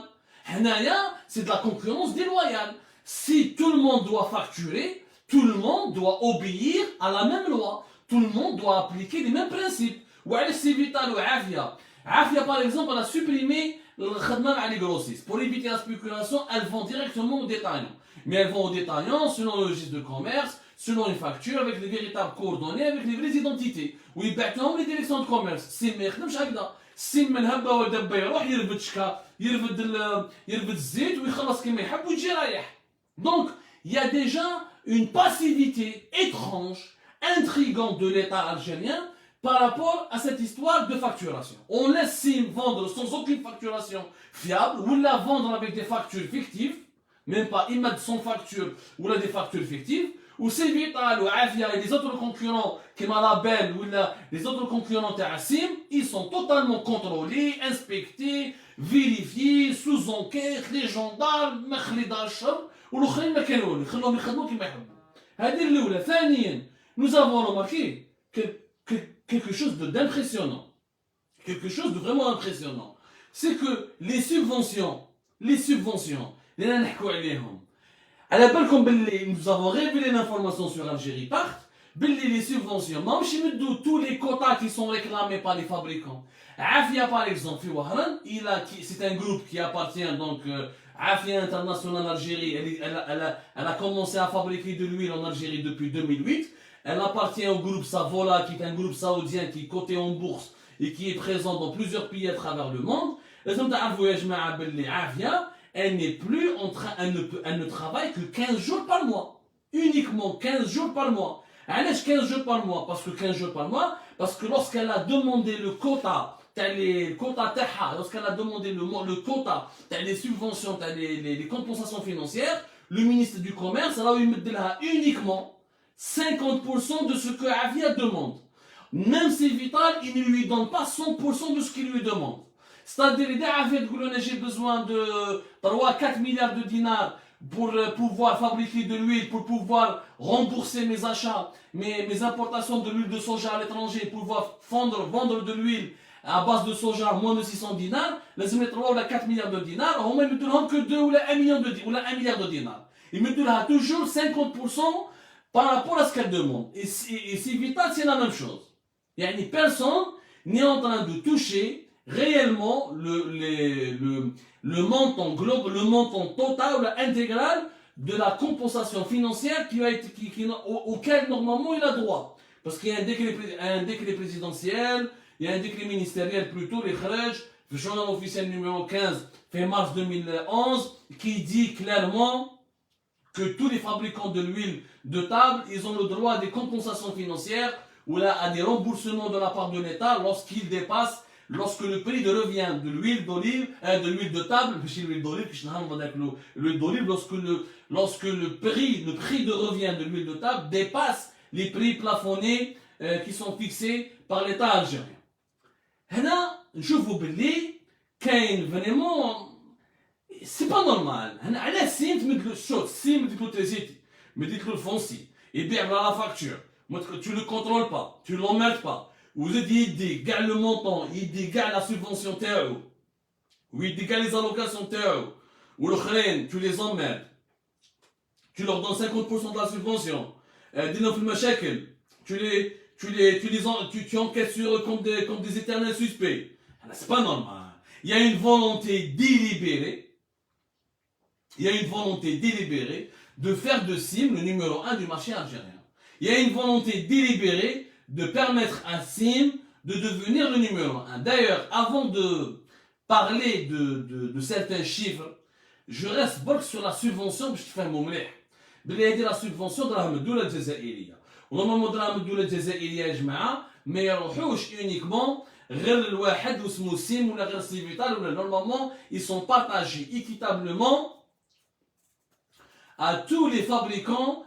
C'est de la concurrence déloyale. Si tout le monde doit facturer, tout le monde doit obéir à la même loi. Tout le monde doit appliquer les mêmes principes. Ou à Civital ou Afia. Afia, par exemple, elle a supprimé le khadman à les grossistes. Pour éviter la spéculation, elles vont directement aux détaillants. Mais elles vont aux détaillants selon le registre de commerce, selon une facture, avec les véritables coordonnées, avec les vraies identités. ويبعثهم les directions de commerce. سيم ما يخدمش هكذا. سيم من هبه ودبه يروح يرفد شكا، يرفد الزيت ويخلص كما يحب ويجي رايح. Donc, il y a déjà une passivité étrange, intrigante de l'État algérien par rapport à cette histoire de facturation. On laisse Sim vendre sans aucune facturation fiable, ou la vendre avec des factures fictives, même pas imad sans facture, ou là des factures fictives, ou Civital ou Afia et les autres concurrents qui m'a la belle ou les autres concurrents de Sim, ils sont totalement contrôlés, inspectés, vérifiés, sous enquête, les gendarmes, مخلي دار الشر والاخرين ما كانوا يخلوهم يخدموا كما يحبوا. هذه الاولى. ثانيا, nous avons remarqué quelque chose d'impressionnant, quelque chose de vraiment impressionnant, c'est que les subventions اللي نحكوا عليهم على بالكم باللي nous avons révélé l'information sur Algérie Part باللي les subventions ماهمش يمدوا tous les quotas qui sont réclamés par les fabricants. Afia par exemple في وهران, c'est un groupe qui appartient donc Afia International Algérie, elle a commencé à fabriquer de l'huile en Algérie depuis 2008. Elle appartient au groupe Savola, qui est un groupe saoudien qui est coté en bourse et qui est présent dans plusieurs pays à travers le monde. Elle n'est plus en train, elle ne travaille que 15 jours par mois. Uniquement 15 jours par mois. Elle est 15 jours par mois. Parce que 15 jours par mois, parce que lorsqu'elle a demandé le quota, lorsqu'elle a demandé le quota, les subventions, les compensations financières, le ministre du Commerce, elle a eu uniquement 50% de ce que Afia demande. Même Civital, il ne lui donne pas 100% de ce qu'il lui demande. C'est-à-dire, j'ai besoin de 3-4 milliards de dinars pour pouvoir fabriquer de l'huile, pour pouvoir rembourser mes achats, mes importations de l'huile de soja à l'étranger, pour pouvoir vendre de l'huile à base de soja à moins de 600 dinars. Les mettre 4 milliards de dinars, on ne me que 2 ou 1 milliard de dinars. Ils me donnent toujours 50% par rapport à ce qu'elle demande. Et Civital, c'est la même chose. Il n'y a personne n'est en train de toucher réellement le montant global, le montant total ou intégral de la compensation financière auquel normalement il a droit. Parce qu'il y a un décret présidentiel, il y a un décret ministériel plutôt, les Khraj, le journal officiel numéro 15, fait mars 2011, qui dit clairement que tous les fabricants de l'huile de table, ils ont le droit à des compensations financières ou là, à des remboursements de la part de l'État lorsqu'ils dépassent, lorsque le prix de revient de l'huile d'olive, de l'huile de table, l'huile d'olive, lorsque le prix de revient de l'huile de table dépasse les prix plafonnés qui sont fixés par l'État algérien. هنا نشوفوا باللي كاين فريمون سي با نورمال. هنا علاه السيم تمد له الشوط، السيم مديك له تريزيتي، مديك له الفونسي، يبيع بلا لا فاكتور، tu le contrôles pas, tu l'emmerdes pas. وزيد يدي كاع لو مونطون، يدي كاع لا سوبفونسيون تاعو، ويدي كاع لي زالوكاسيون تاعو، والاخرين tu les emmerdes. Tu leur donnes 50% de la subvention. ديرهم في المشاكل. Tu enquêtes sur eux comme des éternels suspects. C'est pas normal. Il y a une volonté délibérée. Il y a une volonté délibérée de faire de Sim le numéro 1 du marché algérien. Il y a une volonté délibérée de permettre à Sim de devenir le numéro 1. D'ailleurs, avant de parler de certains chiffres, je reste bloqué sur la subvention que je fais mon mlih. La subvention de la Medoula Jazaïria. ونورمالمون دراهم الدوله الجزائريه يا جماعه ما يروحوش اونيكمون غير الواحد واسمو سيم ولا غير سيفيتال ولا نورمالمون ils sont partagés équitablement à tous les fabricants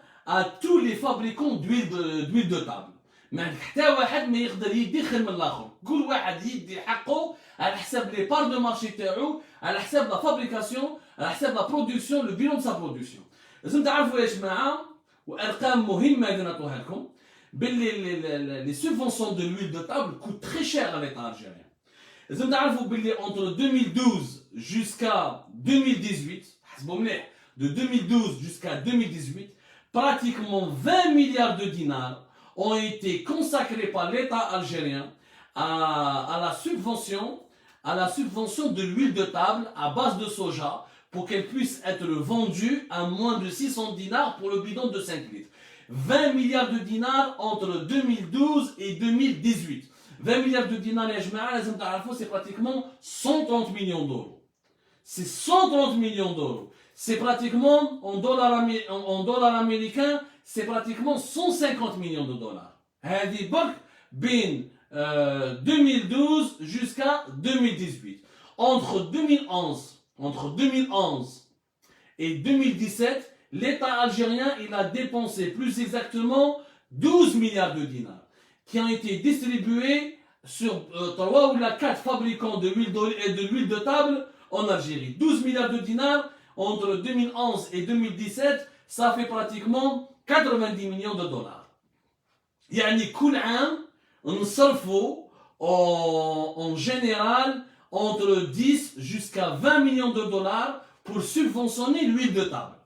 d'huile de table. ما عندك حتى واحد ما يقدر يدي خير من الاخر، كل واحد يدي حقه على حساب لي بار دو مارشي تاعو، على حساب لا فابريكاسيون، على حساب لا برودكسيون، لو بيلون سا برودكسيون. لازم تعرفوا يا جماعه وارقام مهمه اللي نعطوها لكم باللي les subventions de l'huile de table coûtent très cher à l'état algérien. لازم تعرفوا باللي entre 2012 jusqu'à 2018 حسبوا مليح de 2012 jusqu'à 2018 pratiquement 20 milliards de dinars ont été consacrés par l'état algérien à la subvention de l'huile de table à base de soja pour qu'elle puisse être vendue à moins de 600 dinars pour le bidon de 5 litres. 20 milliards de dinars entre 2012 et 2018. 20 milliards de dinars, c'est pratiquement 130 millions d'euros. C'est 130 millions d'euros. C'est pratiquement, en dollars américains, c'est pratiquement 150 millions de dollars. هذه برك بين 2012 jusqu'à 2018. Entre 2011 et 2017, l'État algérien il a dépensé plus exactement 12 milliards de dinars qui ont été distribués sur 3 ou 4 fabricants de l'huile de table en Algérie. 12 milliards de dinars entre 2011 et 2017, ça fait pratiquement 90 millions de dollars. يعني كل عام نصرفوا en général entre 10 jusqu'à 20 millions de dollars pour subventionner l'huile de table.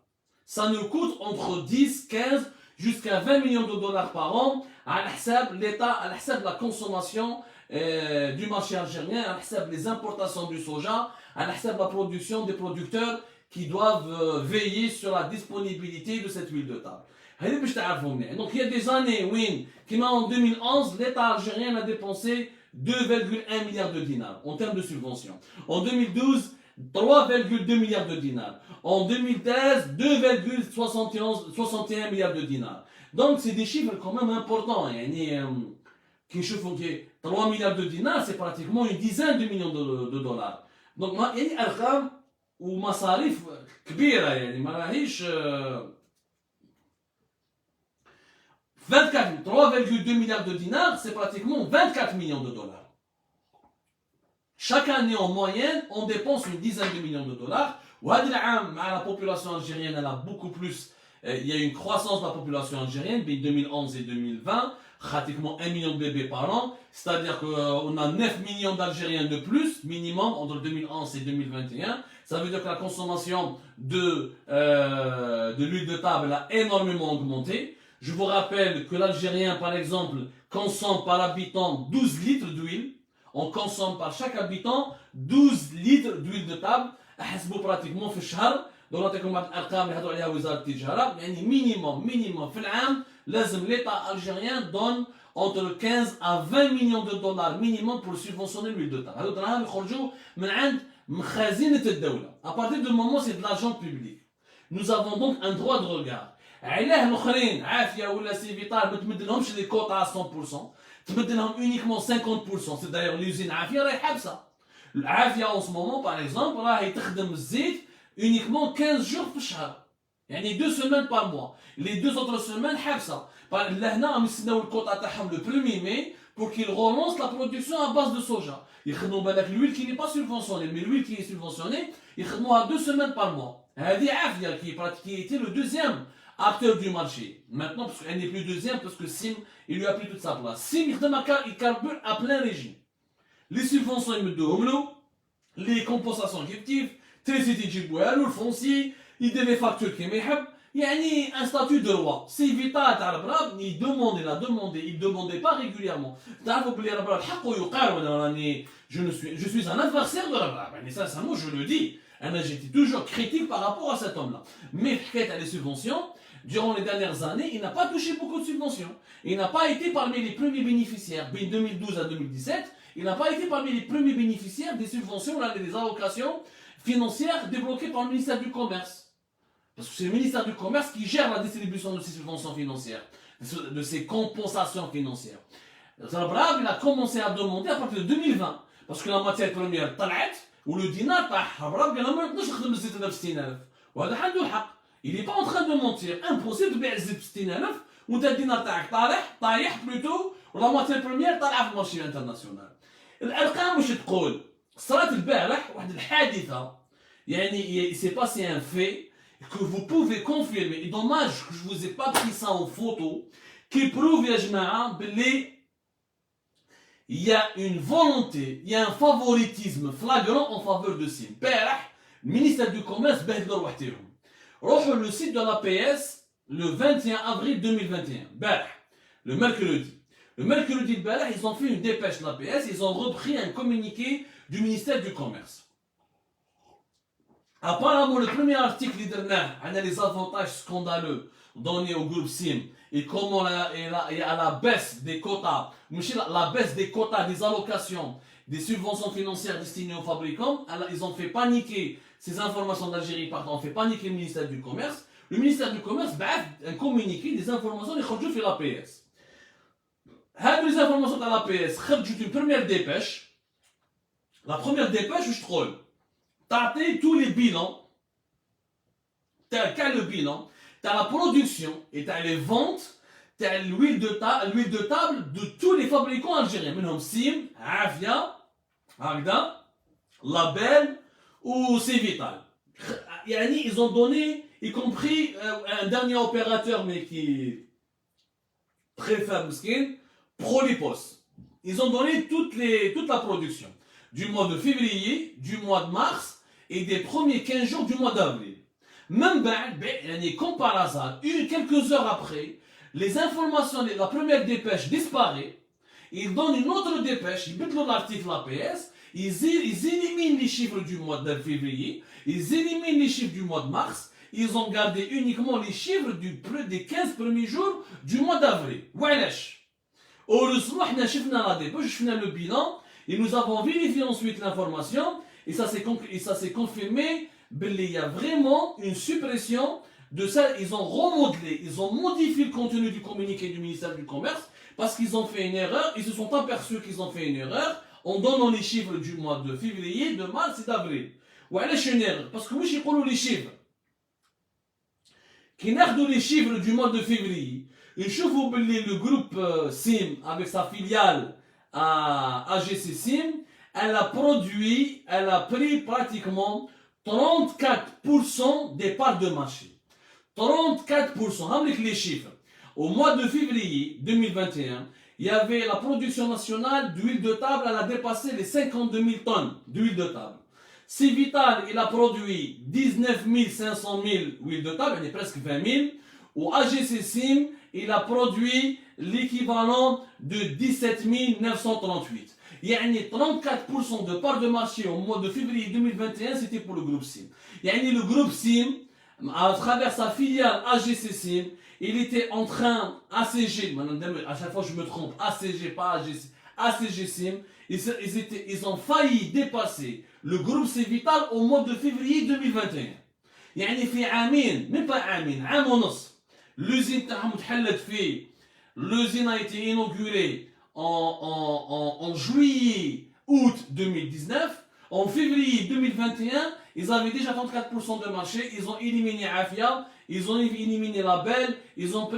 Ça nous coûte entre 10, 15 jusqu'à 20 millions de dollars par an à l'État, à la consommation du marché algérien, à les importations du soja, à la production des producteurs qui doivent veiller sur la disponibilité de cette huile de table. Donc il y a des années où, en 2011, l'État algérien a dépensé 2,1 milliards de dinars en termes de subventions. En 2012, 3,2 milliards de dinars. En 2013, 2,61 milliards de dinars. Donc c'est des chiffres quand même importants. 3 milliards de dinars, c'est pratiquement une dizaine de millions de dollars. Donc il y a أرقام ومصاريف كبيرة يعني ما راهيش 3,2 milliards de dinars, c'est pratiquement 24 millions de dollars. Chaque année, en moyenne, on dépense une dizaine de millions de dollars. La population algérienne, elle a beaucoup plus. Il y a une croissance de la population algérienne entre 2011 et 2020, pratiquement 1 million de bébés par an. C'est-à-dire qu'on a 9 millions d'Algériens de plus, minimum, entre 2011 et 2021. Ça veut dire que la consommation de l'huile de table a énormément augmenté. Je vous rappelle que l'Algérien, par exemple, consomme par habitant 12 litres d'huile. On consomme par chaque habitant 12 litres d'huile de table. حسبوا pratiquement في الشهر دونك نعطيكم بعض الارقام اللي هضروا عليها وزاره التجاره. يعني مينيموم في العام لازم ليطا الجيريان دون entre 15 à 20 millions de dollars minimum pour subventionner l'huile de table. هادو دراهم يخرجوا من عند مخازنة الدولة. À partir du moment c'est de l'argent public. Nous avons donc un droit de regard. علاه الاخرين عافيه ولا سي فيتال ما تمد لهمش لي كوطا 100%، تمد لهم uniquement 50%. سي دايوغ ليوزين عافيه راهي حابسه. العافيه اون سمومون باغ اكزومبل راهي تخدم الزيت uniquement 15 جور في الشهر. يعني 2 semaines par mois. Les 2 autres semaines حابسه. لهنا راهم يستناو الكوطا تاعهم لو 1er mai pour qu'ils relancent la production à base de soja. يخدموا بالك l'huile qui n'est pas subventionnée, mais l'huile qui est subventionnée يخدموها 2 semaines par mois. هذه عافيه qui était le deuxième acteur du marché. Maintenant, parce qu'elle n'est plus deuxième, parce que Sim, il lui a pris toute sa place. Sim, il carbure à plein régime. Les subventions, les compensations effectives, le foncier, il devait facturer qui il y a un statut de roi. C'est vital, il demandait pas régulièrement. Je suis un adversaire de Rabrab. Sincèrement, je le dis. J'étais toujours critique par rapport à cet homme-là. Mais les subventions, durant les dernières années, il n'a pas touché beaucoup de subventions. Il n'a pas été parmi les premiers bénéficiaires. De 2012 à 2017, il n'a pas été parmi les premiers bénéficiaires des subventions, des allocations financières débloquées par le ministère du Commerce. Parce que c'est le ministère du Commerce qui gère la distribution de ces subventions financières, de ces compensations financières. Rabrab, il a commencé à demander à partir de 2020, parce que la matière première, ou le dinar, il n'est pas en train de mentir. Impossible de payer 60,000 ou le dinar طايح plutôt ولا matière première طالعه في المارشي انترناسيونال. الارقام واش تقول؟ صارت البارح واحد الحادثه يعني il s'est passé un fait que vous pouvez confirmer. Et dommage que je vous ai pas pris ça en photo qui prouve يا جماعه باللي il y a une volonté, il y a un favoritisme flagrant en faveur de Sim. Le ministère du Commerce بهدلوا روحتهم. روحوا le site de l'APS le 21 avril 2021. Le mercredi. Le mercredi, ils ont fait une dépêche de l'APS, ils ont repris un communiqué du ministère du Commerce. Apparemment, le premier article a les avantages scandaleux donnés au groupe Sim et comment il y a la baisse des quotas, la baisse des quotas des allocations, des subventions financières destinées aux fabricants. Alors, ils ont fait paniquer ces informations d'Algérie, ont fait paniquer le ministère du Commerce. Le ministère du Commerce a un communiqué des informations qui sont l'APS. Les informations de l'APS, c'est une première dépêche. La première dépêche, je trouve, t'as tous les bilans, t'as le bilan, t'as la production et t'as les ventes, t'as l'huile de table de tous les fabricants algériens. Même Sim, Afia, Agda, Label ou Civital. Ils ont donné, y compris un dernier opérateur, mais qui est très faible, Prolipos. Ils ont donné toute la production du mois de février, du mois de mars et des premiers 15 jours du mois d'avril. Même comme par hasard, quelques heures après, les informations, la première dépêche disparaît, ils donnent une autre dépêche, ils mettent l'article APS, ils éliminent les chiffres du mois de février, ils éliminent les chiffres du mois de mars, ils ont gardé uniquement les chiffres des 15 premiers jours du mois d'avril. Heureusement, on a la dépêche, on a le bilan, et nous avons vérifié ensuite l'information, et ça s'est confirmé, il y a vraiment une suppression de ça. Ils ont remodelé, ils ont modifié le contenu du communiqué du ministère du Commerce, parce qu'ils ont fait une erreur, ils se sont aperçus qu'ils ont fait une erreur, en donnant les chiffres du mois de février, de mars et d'avril. وعلاش une erreur? Parce que moi, je connais les chiffres. Qui n'ont les chiffres du mois de février. Et je vous dis le groupe Sim, avec sa filiale à AGC Sim, elle a pris pratiquement 34% des parts de marché. 34%, avec les chiffres. Au mois de février 2021, il y avait la production nationale d'huile de table, elle a dépassé les 52 000 tonnes d'huile de table. Civital, il a produit 19 500 000 huiles de table, il est presque 20 000. Au AGC Sim, il a produit l'équivalent de 17 938. يعني 34% de part de marché au mois de février 2021, c'était pour le groupe SIM. يعني le groupe SIM, à travers sa filiale AGC SIM, il était en train, ACG, à chaque fois je me trompe, ACG, pas AGC, ACG SIM, ils ont failli dépasser le groupe Civital au mois de février 2021. يعني في عامين, même pas عامين, عام ونص. L'usine تاعهم تحلت فيه. L'usine a été inaugurée en juillet, août 2019. En février 2021, ils avaient déjà 34% de marché. Ils ont éliminé Afia, ils ont éliminé Label, ils ont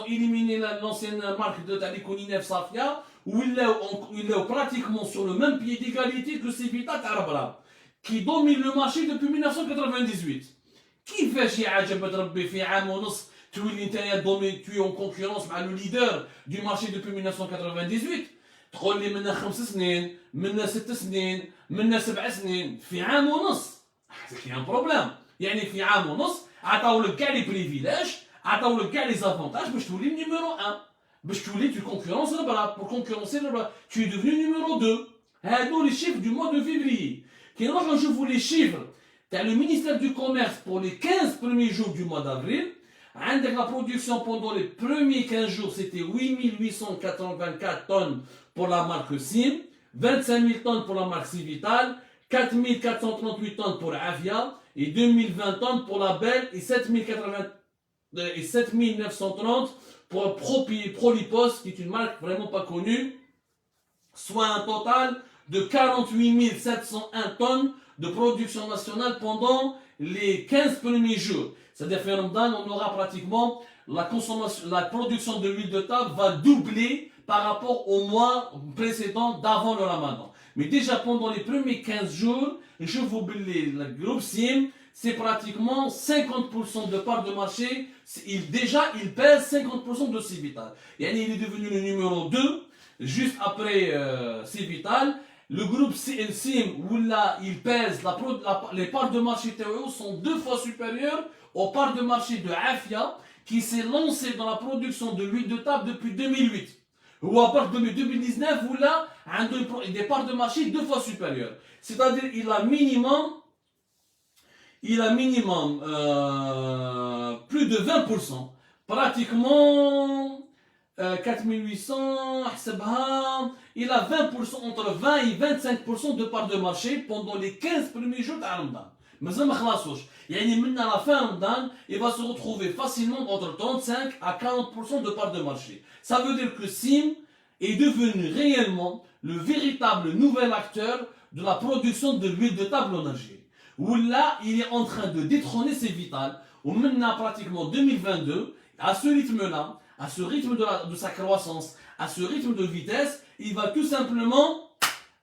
éliminé l'ancienne marque de Talikonine Safia, où ils sont pratiquement sur le même pied d'égalité que Civitat Arabra, qui domine le marché depuis 1998. Qui fait chez Ajab Rabbi fi عام ونص تولي نتايا دومي tu es en concurrence مع le leader du marché depuis 1998 تقول لي منا 5 سنين منا 6 سنين منا 7 سنين في عام ونص c'est un problème يعني في عام ونص عطاو لك كاع لي بريفيليج عطاو لك كاع لي زافونتاج باش تولي numéro 1 باش تولي tu concurrences le bras pour concurrencer le bras tu es devenu numéro 2 هادو les chiffres du mois de février كي نروح نشوفوا les chiffres t'as le ministère du Commerce pour les 15 premiers jours du mois d'avril. Avec la production pendant les premiers 15 jours, c'était 8884 tonnes pour la marque SIM, 25 000 tonnes pour la marque Civital, 4438 tonnes pour Avia et 2020 tonnes pour la Bell et 7930 pour Prolipos, qui est une marque vraiment pas connue, soit un total de 48 701 tonnes de production nationale pendant les 15 premiers jours. C'est-à-dire qu'en Ramadan, on aura pratiquement la production de l'huile de table va doubler par rapport au mois précédent d'avant le Ramadan. Mais déjà pendant les premiers 15 jours, je vous dis, le groupe SIM, c'est pratiquement 50% de part de marché. Il pèse 50% de Civital. Yani, il est devenu le numéro 2, juste après Civital. Le groupe SIM, où là, il pèse, les parts de marché TOO sont 2 fois supérieures aux parts de marché de Afia, qui s'est lancé dans la production de l'huile de table depuis 2008. Ou à partir de 2019, où là, des parts de marché 2 fois supérieures. C'est-à-dire, il a minimum plus de 20%, pratiquement 4800, il a 20%, entre 20 et 25% de part de marché pendant les 15 premiers jours de Ramadan. Mais ça ne خلاصوش. يعني من la fin Ramadan, il va se retrouver facilement entre 35 à 40% de part de marché. Ça veut dire que SIM est devenu réellement le véritable nouvel acteur de la production de l'huile de table en Algérie. Où là, il est en train de détrôner Civital, où maintenant pratiquement 2022, à ce rythme-là, à ce rythme de sa croissance, à ce rythme de vitesse, il va tout simplement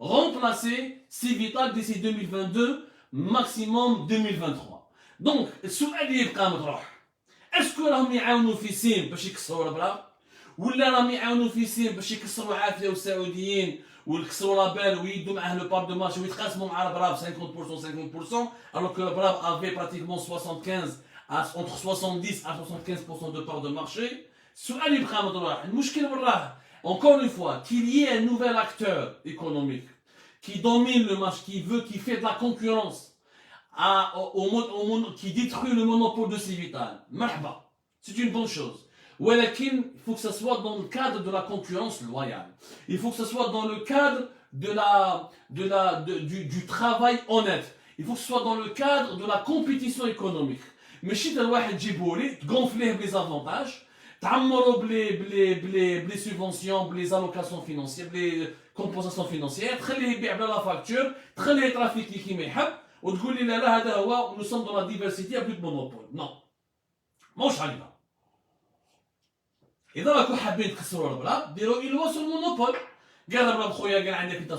remplacer Civital d'ici 2022, maximum 2023. Donc, السؤال اللي يبقى مطروح، اسكو راهم يعاونوا في سيم باش يكسروا البلاغ؟ ولا راهم يعاونوا في سيم باش يكسروا عافيه والسعوديين ويكسروا لابيل ويدوا معاه لو بار دو مارشي ويتقاسموا مع البراب 50% alors que le Brab avait pratiquement 75 entre 70 à 75% de part de marché. السؤال يبقى مطروح، المشكل بالراحه encore une fois qu'il y ait un nouvel acteur économique qui domine le marché, qui fait de la concurrence qui détruit le monopole de Civital. Marhaba, c'est une bonne chose. Il faut que ce soit dans le cadre de la concurrence loyale. Il faut que ce soit dans le cadre du travail honnête. Il faut que ce soit dans le cadre de la compétition économique. Mais si tu as gonfler les avantages, تعمروا بلي سوبونسيون بلي زالوكاسيون فينونسيير بلي كومبونساسيون فينونسيير تخليه يبيع بلا لا فاكتور تخليه يترافيكي كيما يحب وتقول لي لا لا هذا هو نو سوم دون لا ديفرسيتي بلو مونوبول نو ماهوش هكذا اذا راكم حابين تكسروا البلاد ديروا ايلوا سو المونوبول قال الراب خويا قال عندك انت 75%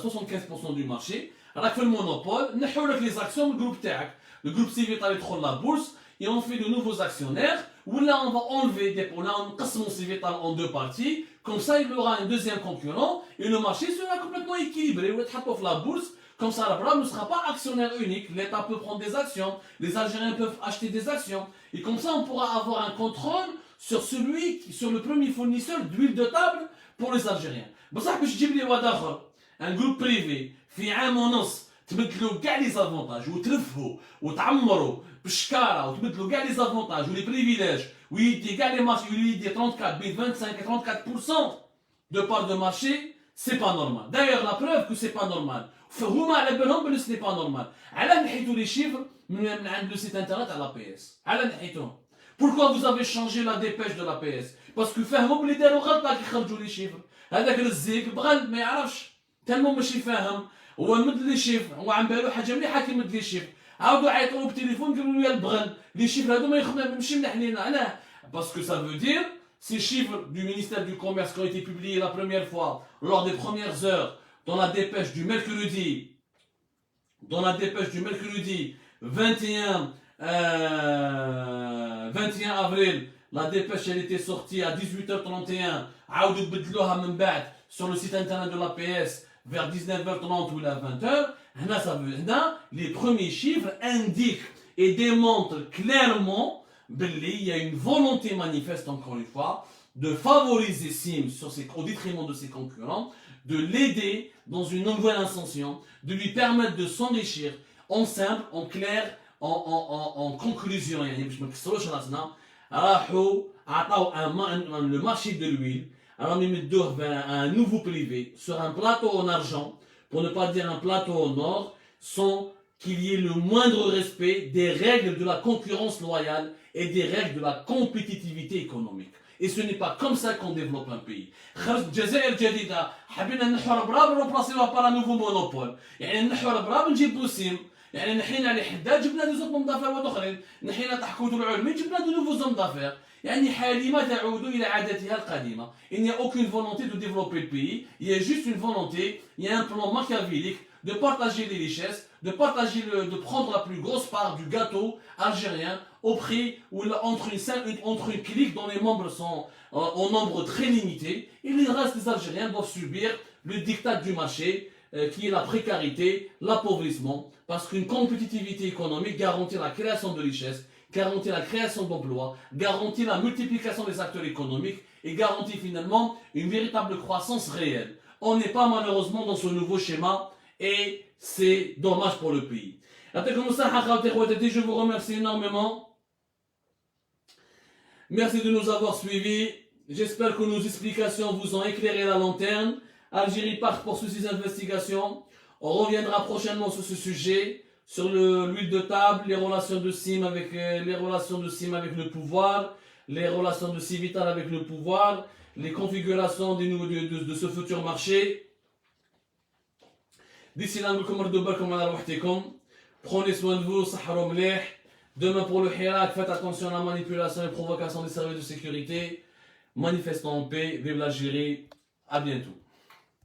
دو مارشي راك في المونوبول نحوا لك لي زاكسيون من الجروب تاعك الجروب سيفيتال يدخل لا بورس et on fait de nouveaux actionnaires, où là on va enlever des points, là on casse mon Civital en 2 parties, comme ça il y aura un deuxième concurrent, et le marché sera complètement équilibré, la bourse, comme ça la Brab ne sera pas actionnaire unique, l'État peut prendre des actions, les Algériens peuvent acheter des actions, et comme ça on pourra avoir un contrôle sur le premier fournisseur d'huile de table pour les Algériens. Bon ça que je dis les ان جروب بريفي في عام ونص تبدلوا كاع لي زافونتاج وترفهوا وتعمروا بالشكاره وتبدلوا كاع لي زافونتاج ولي بريفيليج ويدي كاع لي مارشي ويدي 34 بين 25 et 34% de part de marché, c'est pas normal. D'ailleurs, la preuve que c'est pas normal. فهما على بالهم بلي سي با نورمال. علاه نحيتوا لي شيفر من عند لو سيت انترنت على بي اس؟ علاه نحيتوهم؟ Pourquoi vous avez changé la dépêche de la PS? Parce que فهموا بلي داروا غلطه كي خرجوا لي شيفر. هذاك الزيك بغى ما يعرفش. تالمو ماشي فاهم. هو مد لي شيفر، هو عم بالو حاجه مليحه كي مد لي شيفر. عاودوا عيطوا له بالتليفون قالوا له يا البغل، لي شيفر هادو ماشي مليح لينا. علاه؟ Parce que ça veut dire ces chiffres du ministère du Commerce qui ont été publiés la première fois lors des premières heures dans la dépêche du mercredi, 21 avril, la dépêche elle était sortie à 18h31, عاودوا بدلوها من بعد sur le site internet de la PS vers 19h30 ou à 20h. Là, les premiers chiffres indiquent et démontrent clairement qu'il y a une volonté manifeste, encore une fois, de favoriser SIM au détriment de ses concurrents, de l'aider dans une nouvelle ascension, de lui permettre de s'enrichir en simple, en clair, en conclusion. Le marché de l'huile, un nouveau privé sur un plateau en argent, pour ne pas dire un plateau en or, sans qu'il y ait le moindre respect des règles de la concurrence loyale et des règles de la compétitivité économique. Et ce n'est pas comme ça qu'on développe un pays. الجزائر جديدة حبينا نحور براب ونبلاصيوها بار نوفو مونوبول. يعني نحور براب نجيبو سيم. يعني نحينا على حداد جبنا دي زوم دافير واحد اخرين. نحينا تحكوت العلمي جبنا دي نوفو زوم دافير. يعني حالما تعود إلى عادتها القديمة. Il n'y a aucune volonté de développer le pays. Il y a juste une volonté, il y a un plan machiavélique de partager les richesses, de prendre la plus grosse part du gâteau algérien au prix où entre une clique dont les membres sont en nombre très limité, et le reste des Algériens doivent subir le diktat du marché qui est la précarité, l'appauvrissement, parce qu'une compétitivité économique garantit la création de richesses, garantit la création d'emplois, garantit la multiplication des acteurs économiques et garantit finalement une véritable croissance réelle. On n'est pas malheureusement dans ce nouveau schéma et c'est dommage pour le pays. Je vous remercie énormément. Merci de nous avoir suivis. J'espère que nos explications vous ont éclairé la lanterne. Algérie part poursuit ses investigations. On reviendra prochainement sur ce sujet, sur l'huile de table, les relations de SIM avec le pouvoir, les relations de Civital avec le pouvoir, les configurations de ce futur marché. D'ici là, prenez soin de vous, saharo mleh. Demain pour le Hirak, faites attention à la manipulation et provocation des services de sécurité. Manifestons en paix, vive l'Algérie, à bientôt.